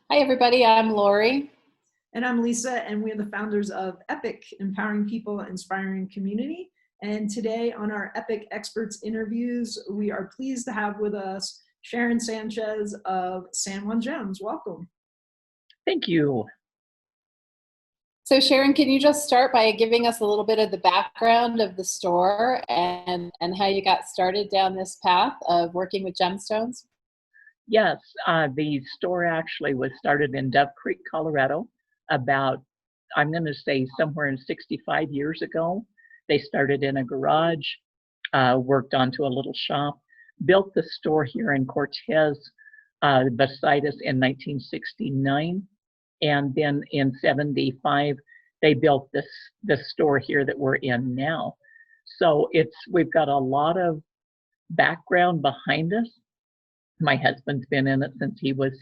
Hi, everybody. I'm Lori. And I'm Lisa, and we're the founders of E.P.I.C, Empowering People, Inspiring Community. And today on our E.P.I.C Experts Interviews, we are pleased to have with us Sharon Sanchez of San Juan Gems. Welcome. Thank you. So Sharon, can you just start by giving us a little bit of the background of the store and how you got started down this path of working with gemstones? Yes, the store actually was started in Dove Creek, Colorado, about, I'm going to say somewhere in 65 years ago. They started in a garage, worked onto a little shop, built the store here in Cortez, beside us in 1969. And then in 75, they built this store here that we're in now. So we've got a lot of background behind us. My husband's been in it since he was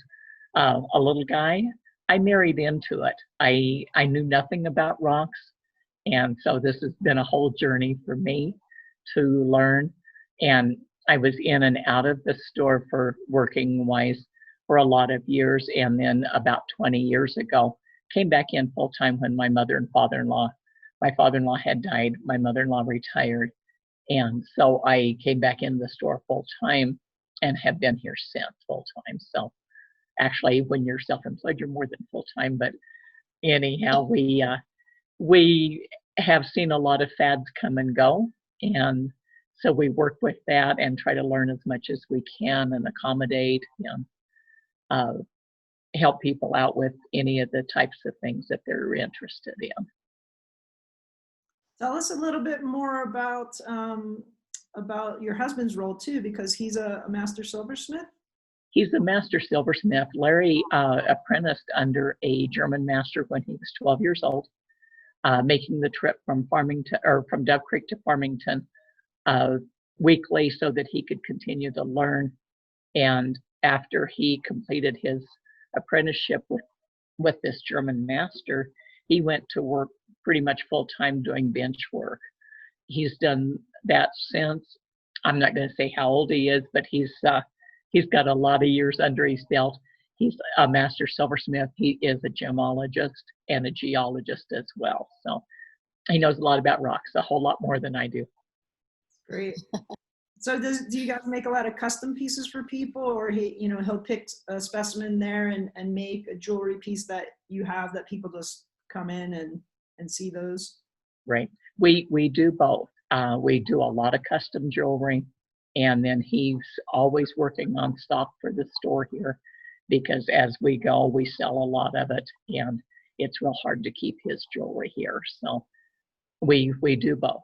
a little guy. I married into it. I knew nothing about rocks, and so this has been a whole journey for me to learn. And I was in and out of the store for working wise for a lot of years, and then about 20 years ago, came back in full time when my mother and father-in-law, my father-in-law had died, my mother-in-law retired, and so I came back in the store full time and have been here since full time. So actually, when you're self-employed, you're more than full time. But anyhow, we have seen a lot of fads come and go, and so we work with that and try to learn as much as we can and accommodate and help people out with any of the types of things that they're interested in. Tell us a little bit more about your husband's role too, because he's a master silversmith. He's a master silversmith. Larry apprenticed under a German master when he was 12 years old, making the trip from Farmington or from Dove Creek to Farmington weekly so that he could continue to learn. And after he completed his apprenticeship with this German master, he went to work pretty much full time doing bench work. He's done that since. I'm not going to say how old he is, but he's got a lot of years under his belt. He's a master silversmith. He is a gemologist and a geologist as well. So he knows a lot about rocks, a whole lot more than I do. Great. So do you guys make a lot of custom pieces for people, or he'll pick a specimen there and make a jewelry piece that you have that people just come in and see those? Right. We do both. We do a lot of custom jewelry, and then he's always working on stock for the store here because as we go, we sell a lot of it, and it's real hard to keep his jewelry here. So we do both.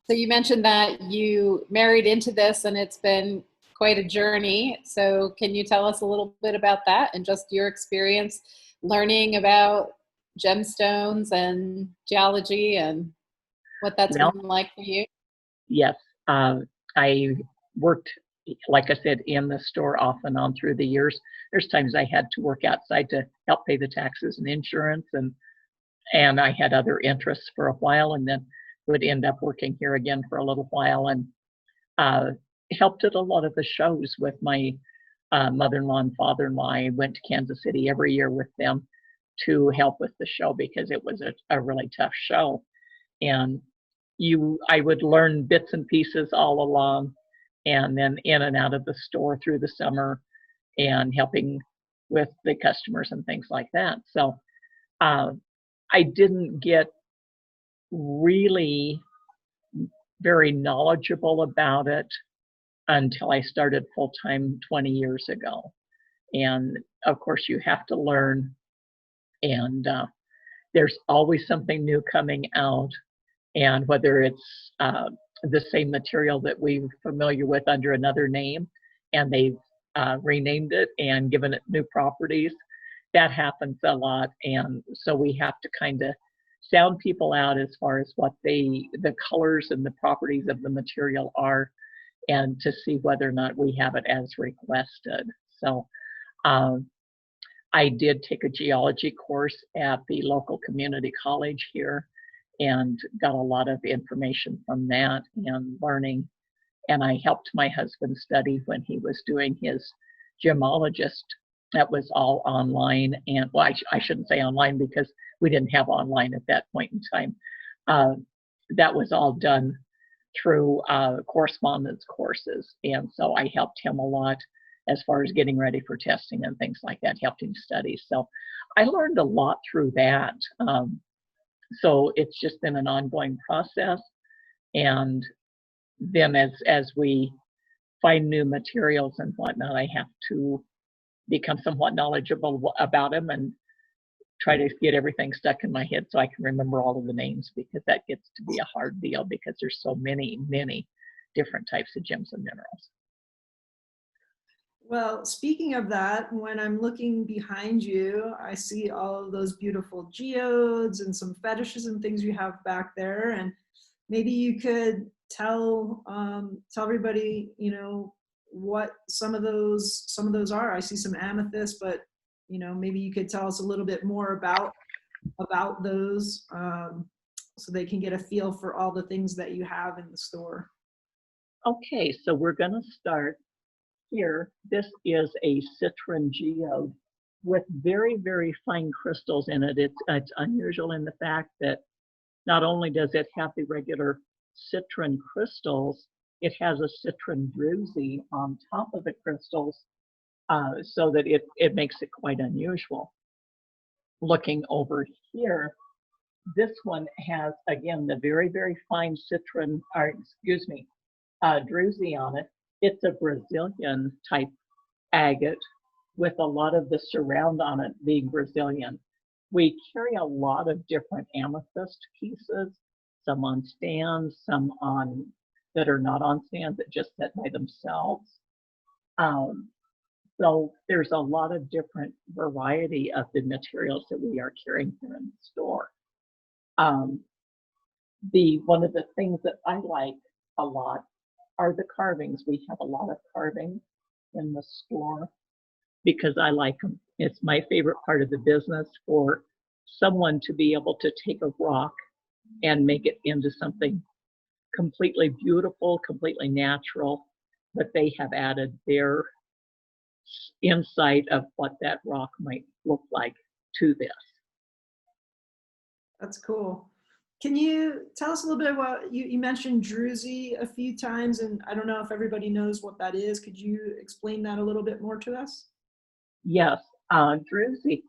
So you mentioned that you married into this and it's been quite a journey. So can you tell us a little bit about that and just your experience learning about gemstones and geology and what that's been like for you? Yes. I worked, like I said, in the store off and on through the years. There's times I had to work outside to help pay the taxes and insurance, and I had other interests for a while, and then would end up working here again for a little while, and helped at a lot of the shows with my mother-in-law and father-in-law. I went to Kansas City every year with them to help with the show because it was a really tough show. And I would learn bits and pieces all along, and then in and out of the store through the summer and helping with the customers and things like that. So I didn't get really very knowledgeable about it until I started full-time 20 years ago. And of course you have to learn, and there's always something new coming out, and whether it's the same material that we're familiar with under another name and they've renamed it and given it new properties, that happens a lot. And so we have to kind of sound people out as far as what the colors and the properties of the material are, and to see whether or not we have it as requested. So I did take a geology course at the local community college here and got a lot of information from that and learning. And I helped my husband study when he was doing his gemologist. That was all online, and well, I shouldn't say online because we didn't have online at that point in time. That was all done through correspondence courses, and so I helped him a lot as far as getting ready for testing and things like that, helped him study. So I learned a lot through that. So it's just been an ongoing process, and then as we find new materials and whatnot, I have to become somewhat knowledgeable about them and try to get everything stuck in my head so I can remember all of the names, because that gets to be a hard deal because there's so many different types of gems and minerals. Well, speaking of that, when I'm looking behind you, I see all of those beautiful geodes and some fetishes and things you have back there. And maybe you could tell everybody, you know, what some of those are. I see some amethyst, but you know, maybe you could tell us a little bit more about those, so they can get a feel for all the things that you have in the store. Okay, so we're going to start here. This is a citron geode with very fine crystals in it. It's unusual in the fact that not only does it have the regular citron crystals, it has a citron druzy on top of the crystals, so that it makes it quite unusual. Looking over here, this one has, again, the very fine citron, or excuse me, druzy on it. It's a Brazilian type agate with a lot of the surround on it being Brazilian. We carry a lot of different amethyst pieces, some on stands, some on that are not on stands that just sit by themselves. So there's a lot of different variety of the materials that we are carrying here in the store. One of the things that I like a lot are the carvings. We have a lot of carvings in the store because I like them. It's my favorite part of the business for someone to be able to take a rock and make it into something completely beautiful, completely natural, but they have added their insight of what that rock might look like to this. That's cool. Can you tell us a little bit about, you mentioned druzy a few times, and I don't know if everybody knows what that is. Could you explain that a little bit more to us? Yes, druzy.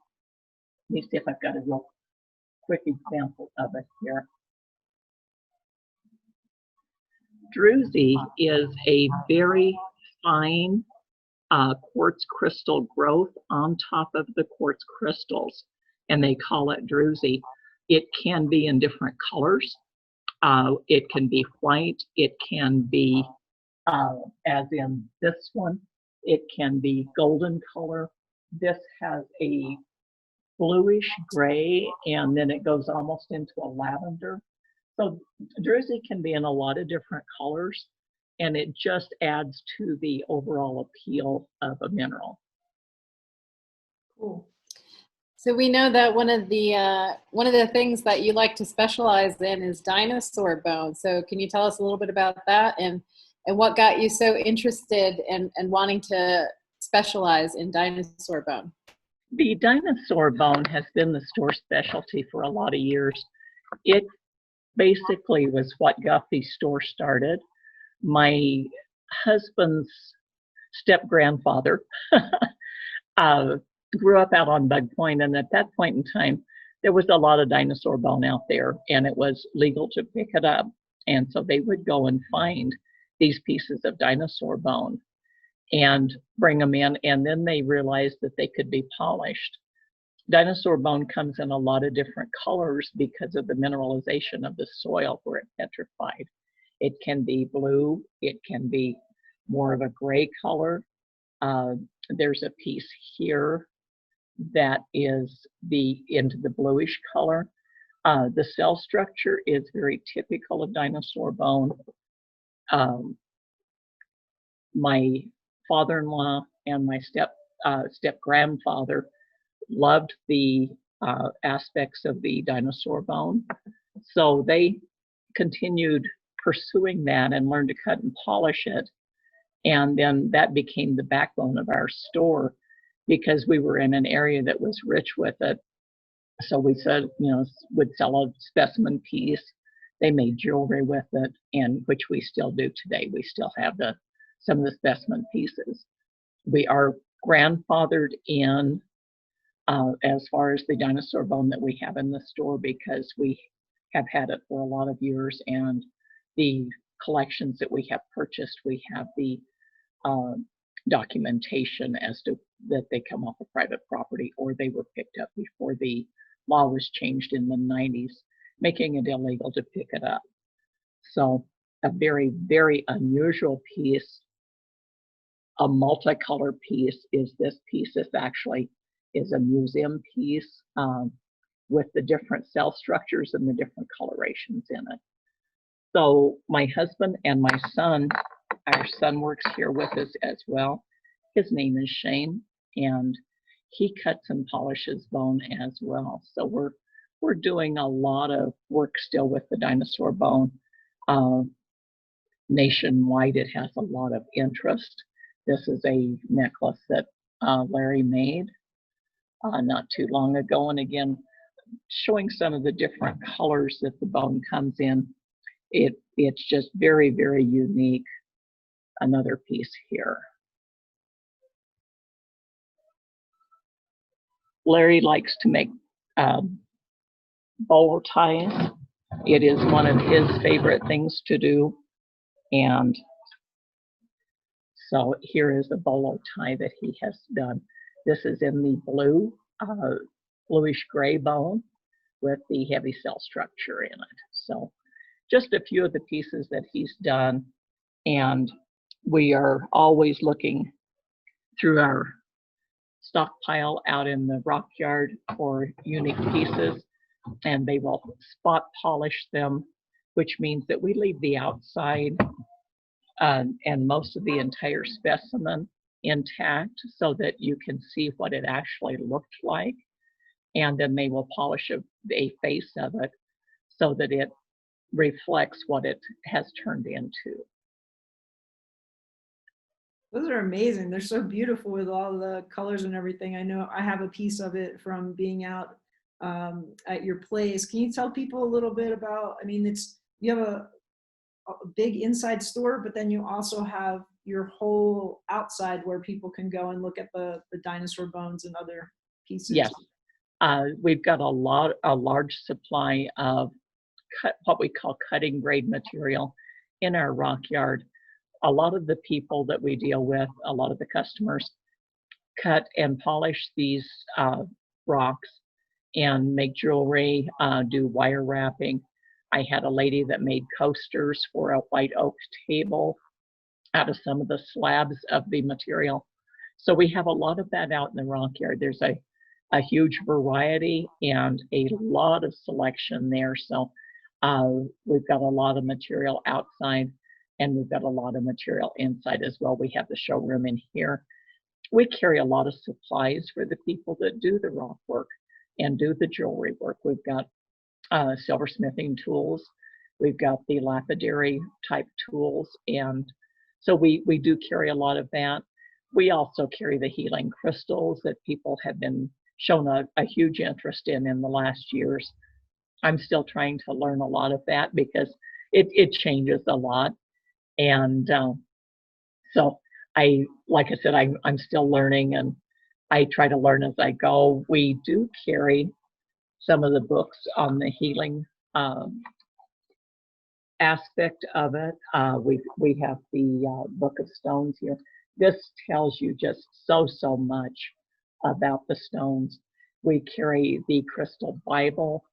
Let me see if I've got a real quick example of it here. Druzy is a very fine quartz crystal growth on top of the quartz crystals, and they call it druzy. It can be in different colors. It can be white. It can be, as in this one, it can be golden color. This has a bluish gray, and then it goes almost into a lavender. So druzy can be in a lot of different colors, and it just adds to the overall appeal of a mineral. Cool. So we know that one of the things that you like to specialize in is dinosaur bone. So can you tell us a little bit about that and what got you so interested in wanting to specialize in dinosaur bone? The dinosaur bone has been the store specialty for a lot of years. It basically was what got the store started. My husband's step-grandfather grew up out on Bug Point, and at that point in time, there was a lot of dinosaur bone out there, and it was legal to pick it up. And so they would go and find these pieces of dinosaur bone and bring them in, and then they realized that they could be polished. Dinosaur bone comes in a lot of different colors because of the mineralization of the soil where it's petrified. It can be blue, it can be more of a gray color. There's a piece here that is into the bluish color. The cell structure is very typical of dinosaur bone. My father-in-law and my step-grandfather loved the aspects of the dinosaur bone. So they continued pursuing that and learned to cut and polish it. And then that became the backbone of our store because we were in an area that was rich with it. So we said, would sell a specimen piece. They made jewelry with it, and which we still do today. We still have some of the specimen pieces. We are grandfathered in as far as the dinosaur bone that we have in the store because we have had it for a lot of years, and the collections that we have purchased, we have the documentation as to that they come off of private property or they were picked up before the law was changed in the 90s, making it illegal to pick it up. So a very, very unusual piece, a multicolor piece, is this piece. This actually is a museum piece with the different cell structures and the different colorations in it. So my husband and my son, our son works here with us as well. His name is Shane, and he cuts and polishes bone as well. So we're doing a lot of work still with the dinosaur bone. Nationwide, it has a lot of interest. This is a necklace that Larry made not too long ago, and again, showing some of the different colors that the bone comes in. It's just very, very unique. Another piece here. Larry likes to make bolo ties. It is one of his favorite things to do. And so here is a bolo tie that he has done. This is in the blue, bluish gray bone with the heavy cell structure in it. So just a few of the pieces that he's done. And we are always looking through our stockpile out in the rock yard for unique pieces, and they will spot polish them, which means that we leave the outside and most of the entire specimen intact so that you can see what it actually looked like. And then they will polish a face of it so that it reflects what it has turned into. Those are amazing. They're so beautiful with all the colors and everything. I know I have a piece of it from being out at your place. Can you tell people a little bit about, I mean, you have a big inside store, but then you also have your whole outside where people can go and look at the dinosaur bones and other pieces. Yes. We've got a large supply of what we call cutting grade material in our rock yard. A lot of the people that we deal with, a lot of the customers, cut and polish these rocks and make jewelry, do wire wrapping. I had a lady that made coasters for a white oak table out of some of the slabs of the material. So we have a lot of that out in the rock yard. There's a huge variety and a lot of selection there. So we've got a lot of material outside, and we've got a lot of material inside as well. We have the showroom in here. We carry a lot of supplies for the people that do the rock work and do the jewelry work. We've got silversmithing tools. We've got the lapidary type tools. And so we do carry a lot of that. We also carry the healing crystals that people have been shown a huge interest in the last years. I'm still trying to learn a lot of that because it changes a lot. And so like I said, I'm still learning, and I try to learn as I go. We do carry some of the books on the healing aspect of it. We have the Book of Stones here. This tells you just so much about the stones. We carry the Crystal Bible.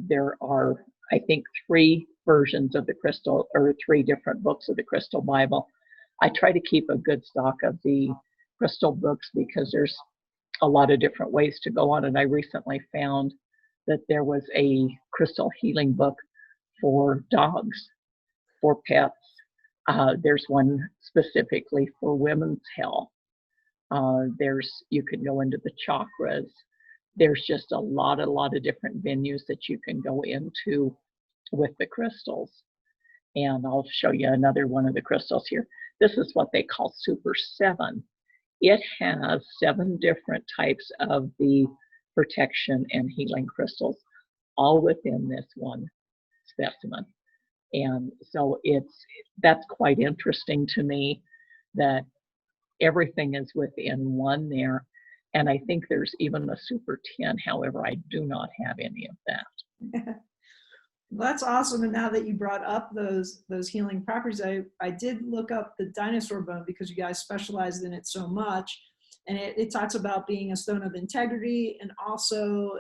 There are, I think, 3 versions of the crystal, or 3 different books of the Crystal Bible. I try to keep a good stock of the crystal books because there's a lot of different ways to go on. And I recently found that there was a crystal healing book for dogs, for pets. There's one specifically for women's health. You can go into the chakras. There's just a lot of different venues that you can go into with the crystals. And I'll show you another one of the crystals here. This is what they call Super 7. It has 7 different types of the protection and healing crystals, all within this one specimen. And so that's quite interesting to me that everything is within one there. And I think there's even a Super 10. However, I do not have any of that. Well, that's awesome. And now that you brought up those healing properties, I did look up the Dinosaur Bone because you guys specialized in it so much. And it talks about being a stone of integrity, and also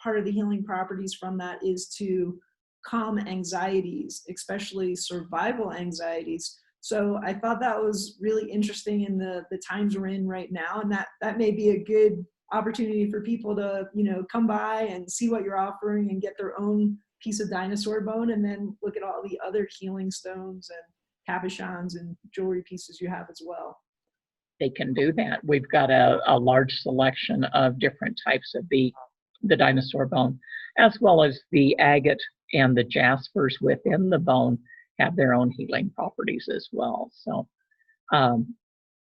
part of the healing properties from that is to calm anxieties, especially survival anxieties. So I thought that was really interesting in the times we're in right now, and that may be a good opportunity for people to, you know, come by and see what you're offering and get their own piece of dinosaur bone, and then look at all the other healing stones and cabochons and jewelry pieces you have as well. They can do that. We've got a large selection of different types of the dinosaur bone, as well as the agate and the jaspers within the bone have their own healing properties as well. So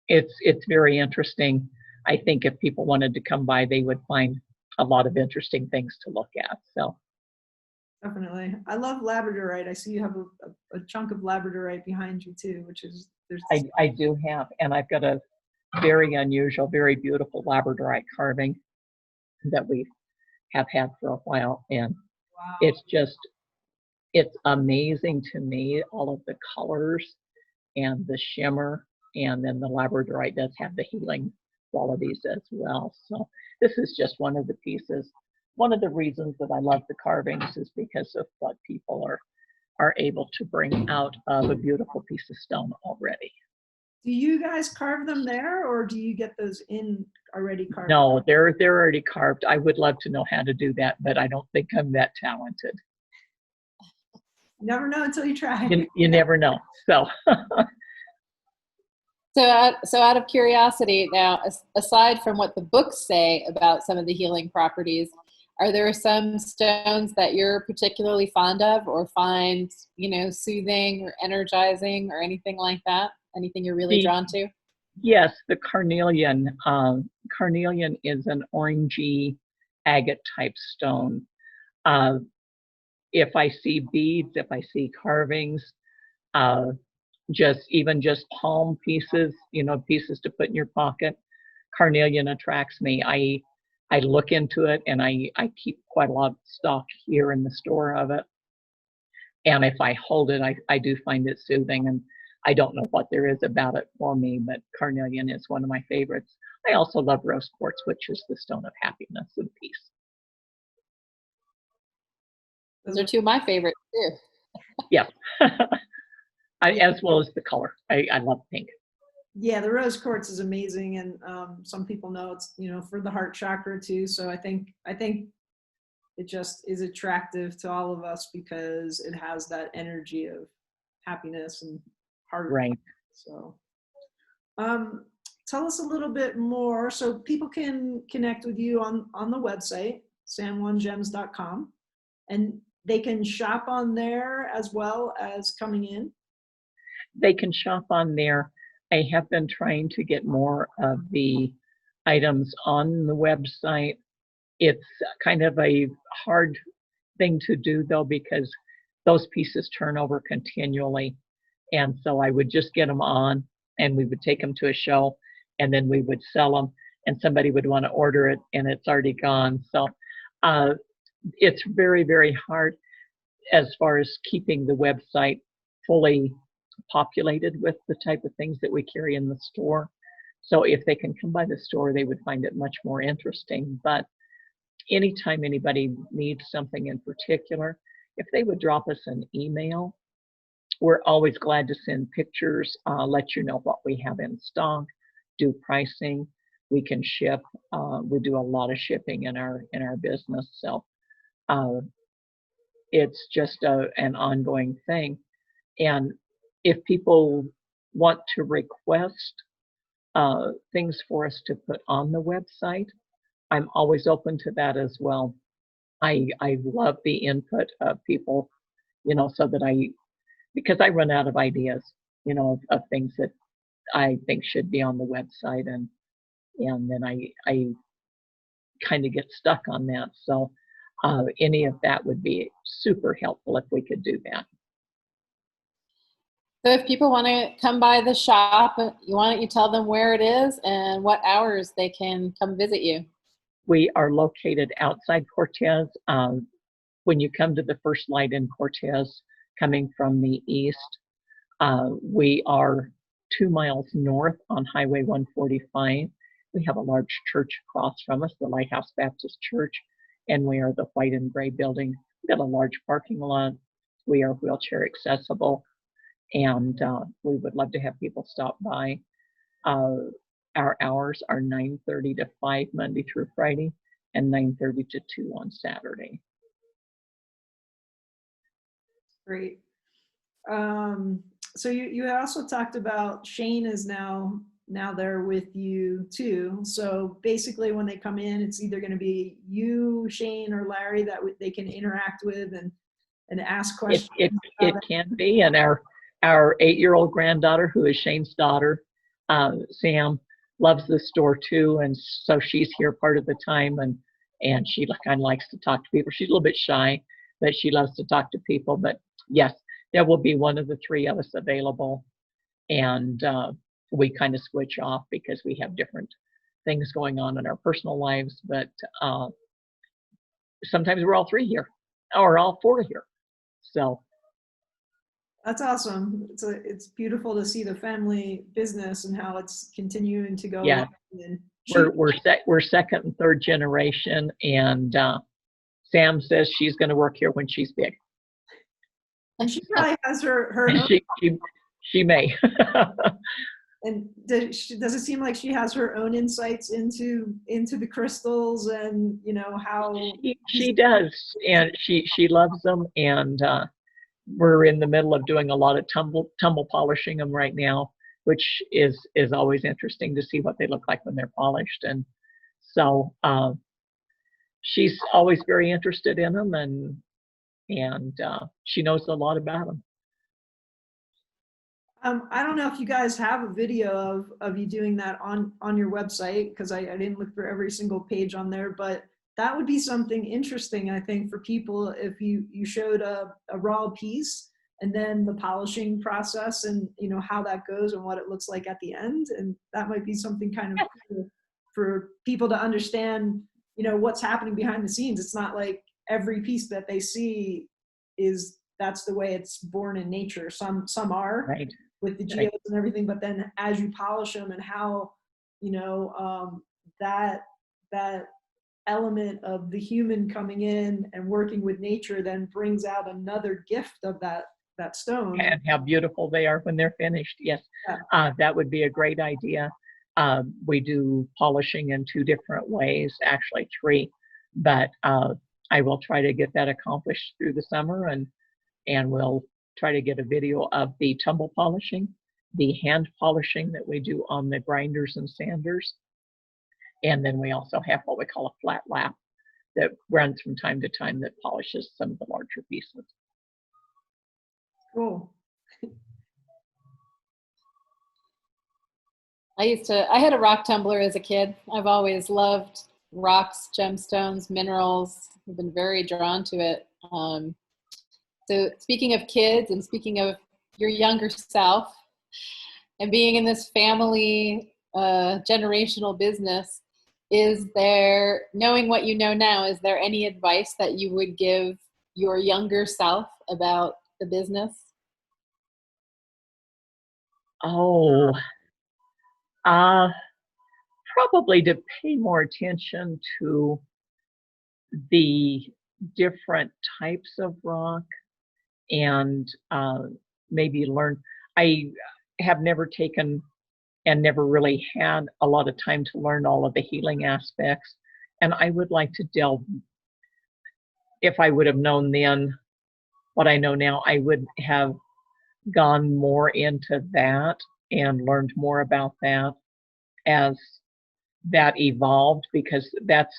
it's very interesting. I think if people wanted to come by, they would find a lot of interesting things to look at. So definitely. I love Labradorite. I see you have a chunk of Labradorite behind you too, which is I do have, and I've got a very unusual, very beautiful Labradorite carving that we have had for a while, and wow. It's amazing to me, all of the colors and the shimmer, and then the Labradorite does have the healing qualities as well. So this is just one of the pieces. One of the reasons that I love the carvings is because of what people are able to bring out of a beautiful piece of stone already. Do you guys carve them there, or do you get those in already carved? No, they're already carved. I would love to know how to do that, but I don't think I'm that talented. You never know until you try. You never know. So So out of curiosity now, aside from what the books say about some of the healing properties, are there some stones that you're particularly fond of or find, you know, soothing or energizing or anything like that? Anything you're really drawn to? Yes, the carnelian. Carnelian is an orangey agate type stone. If I see beads, if I see carvings, just palm pieces, you know, pieces to put in your pocket, carnelian attracts me. I look into it, and I keep quite a lot of stock here in the store of it. And if I hold it, I do find it soothing, and I don't know what there is about it for me, but carnelian is one of my favorites. I also love rose quartz, which is the stone of happiness and peace. Those are two of my favorites too. Yeah, as well as the color. I love pink. Yeah, the rose quartz is amazing, and some people know it's, you know, for the heart chakra too. So I think it just is attractive to all of us because it has that energy of happiness and heart. Right. So tell us a little bit more, so people can connect with you on the website, sanjuangems.com, and they can shop on there as well as coming in. They can shop on there. I have been trying to get more of the items on the website. It's kind of a hard thing to do though, because those pieces turn over continually. And so I would just get them on, and we would take them to a show, and then we would sell them, and somebody would want to order it, and it's already gone. So it's very, very hard as far as keeping the website fully populated with the type of things that we carry in the store. So if they can come by the store, they would find it much more interesting. But anytime anybody needs something in particular, if they would drop us an email, we're always glad to send pictures, let you know what we have in stock, do pricing. We can ship. We do a lot of shipping in our business. So it's just an ongoing thing. And if people want to request things for us to put on the website, I'm always open to that as well. I love the input of people, you know, so that because I run out of ideas, you know, of things that I think should be on the website, and then I kind of get stuck on that. So any of that would be super helpful if we could do that. So if people want to come by the shop, why don't you tell them where it is and what hours they can come visit you? We are located outside Cortez. When you come to the first light in Cortez, coming from the east, we are 2 miles north on Highway 145. We have a large church across from us, the Lighthouse Baptist Church, and we are the white and gray building. We've got a large parking lot. We are wheelchair accessible, and we would love to have people stop by. Our hours are 9:30 to 5 Monday through Friday, and 9:30 to 2 on Saturday. Great. So you also talked about Shane is now there with you too. So basically when they come in, it's either going to be you, Shane, or Larry that they can interact with and ask questions. It can be, and our 8-year-old granddaughter, who is Shane's daughter, Sam, loves the store too, and so she's here part of the time, and she kind of likes to talk to people. She's a little bit shy, but she loves to talk to people. But yes, there will be one of the three of us available, and we kind of switch off because we have different things going on in our personal lives. But sometimes we're all three here, or all four here. So that's awesome. It's beautiful to see the family business and how it's continuing to go. Yeah, we're second and third generation, and Sam says she's going to work here when she's big. And she probably has her own. She may. And does it seem like she has her own insights into the crystals, and you know how she does, and she loves them, and we're in the middle of doing a lot of tumble polishing them right now, which is always interesting to see what they look like when they're polished. And so she's always very interested in them, and she knows a lot about them. I don't know if you guys have a video of you doing that on your website, because I didn't look for every single page on there, but that would be something interesting, I think, for people if you showed a raw piece and then the polishing process, and you know how that goes and what it looks like at the end. And that might be something kind of cool for people to understand, you know, what's happening behind the scenes. It's not like every piece that they see that's the way it's born in nature. Some are, right, with the geodes and everything, but then as you polish them and how, you know, that element of the human coming in and working with nature then brings out another gift of that stone. And how beautiful they are when they're finished. Yes, yeah. That would be a great idea. We do polishing in 2 different ways, actually 3, but I will try to get that accomplished through the summer, and we'll try to get a video of the tumble polishing, the hand polishing that we do on the grinders and sanders. And then we also have what we call a flat lap that runs from time to time that polishes some of the larger pieces. Cool. I had a rock tumbler as a kid. I've always loved rocks, gemstones, minerals. I've been very drawn to it. So speaking of kids and speaking of your younger self and being in this family generational business, is there, knowing what you know now, is there any advice that you would give your younger self about the business? Oh, probably to pay more attention to the different types of rock, and maybe learn. I have never taken and never really had a lot of time to learn all of the healing aspects, and I would like to delve. If I would have known then what I know now, I would have gone more into that and learned more about that as that evolved, because that's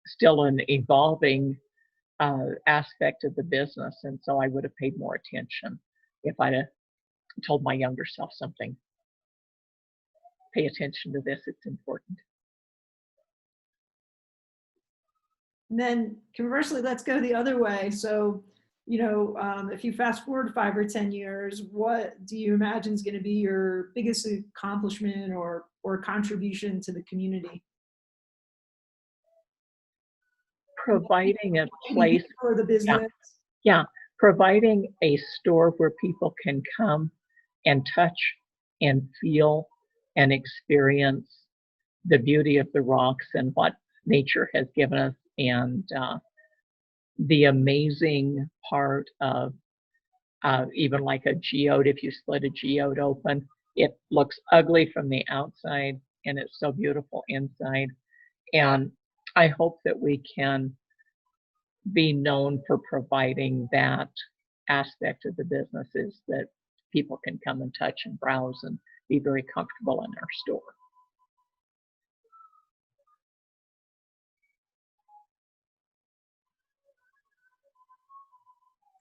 still an evolving aspect of the business. And so I would have paid more attention if I'd have told my younger self something. Pay attention to this, it's important. And then conversely, let's go the other way. So, you know, if you fast forward 5 or 10 years, what do you imagine is going to be your biggest accomplishment or contribution to the community? Providing a place for the business. Yeah, providing a store where people can come and touch and feel and experience the beauty of the rocks and what nature has given us, and the amazing part of even like a geode. If you split a geode open, it looks ugly from the outside and it's so beautiful inside. And I hope that we can be known for providing that aspect of the businesses, that people can come and touch and browse and be very comfortable in our store.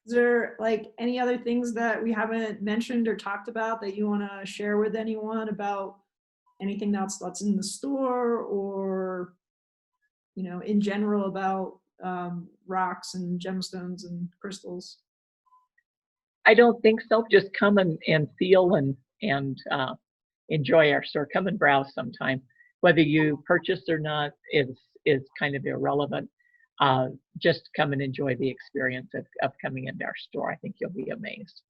Is there like any other things that we haven't mentioned or talked about that you want to share with anyone about anything else that's in the store, or, you know, in general about rocks and gemstones and crystals? I don't think so. Just come and feel and enjoy our store. Come and browse sometime. Whether you purchase or not is kind of irrelevant. Just come and enjoy the experience of coming into our store. I think you'll be amazed.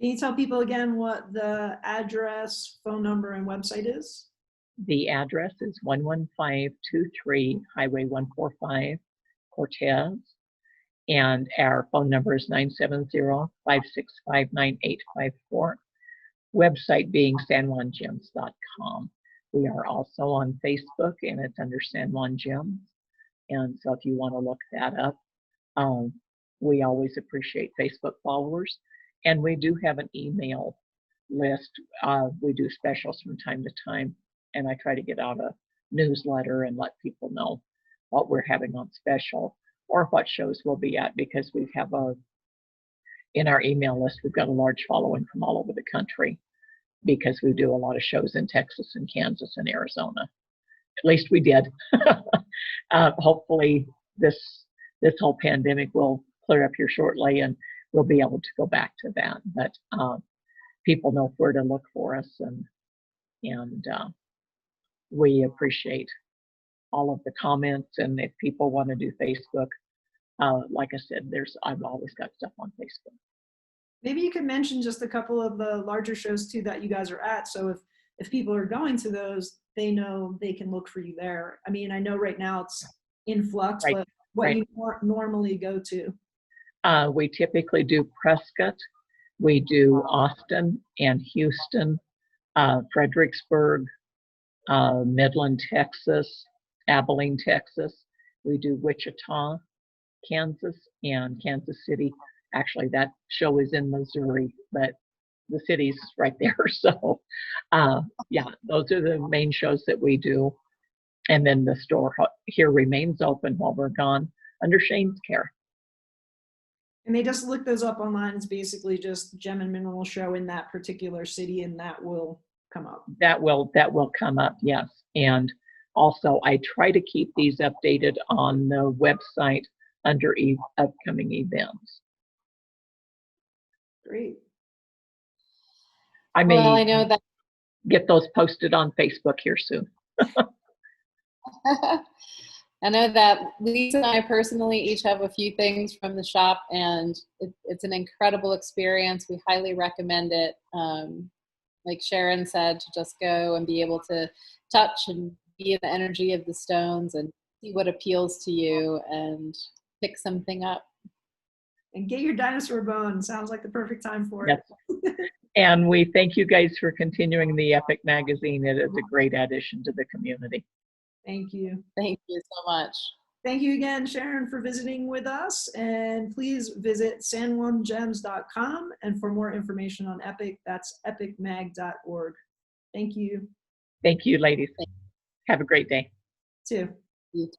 Can you tell people again what the address, phone number, and website is? The address is 11523 Highway 145, Cortez. And our phone number is 970-565-9854. Website being sanjuangems.com. We are also on Facebook, and it's under San Juan Gems. And so if you want to look that up, we always appreciate Facebook followers. And we do have an email list. We do specials from time to time, and I try to get out a newsletter and let people know what we're having on special or what shows we'll be at, because we have in our email list, we've got a large following from all over the country, because we do a lot of shows in Texas and Kansas and Arizona. At least we did. Hopefully this whole pandemic will clear up here shortly and we'll be able to go back to that. But people know where to look for us, and we appreciate all of the comments. And if people want to do Facebook, like I said, I've always got stuff on Facebook. Maybe you could mention just a couple of the larger shows too that you guys are at. So if people are going to those, they know they can look for you there. I mean, I know right now it's in flux, Right. but what Right. you normally go to? We typically do Prescott, we do Austin and Houston, Fredericksburg, Midland, Texas, Abilene, Texas. We do Wichita, Kansas, and Kansas City. Actually, that show is in Missouri, but the city's right there. So yeah, those are the main shows that we do. And then the store here remains open while we're gone under Shane's care. And they just look those up online. It's basically just Gem and Mineral Show in that particular city, and that will come up. That will come up, yes. And also, I try to keep these updated on the website under upcoming events. Great. I may Well, I know that get those posted on Facebook here soon. I know that Lisa and I personally each have a few things from the shop, and it's an incredible experience. We highly recommend it. Like Sharon said, to just go and be able to touch and be in the energy of the stones and see what appeals to you and pick something up. And get your dinosaur bone. Sounds like the perfect time for it. Yes. And we thank you guys for continuing the E.P.I.C magazine. It is a great addition to the community. Thank you. Thank you so much. Thank you again, Sharon, for visiting with us. And please visit sanjuangems.com. And for more information on E.P.I.C, that's epicmag.org. Thank you. Thank you, ladies. Have a great day. Too. You too.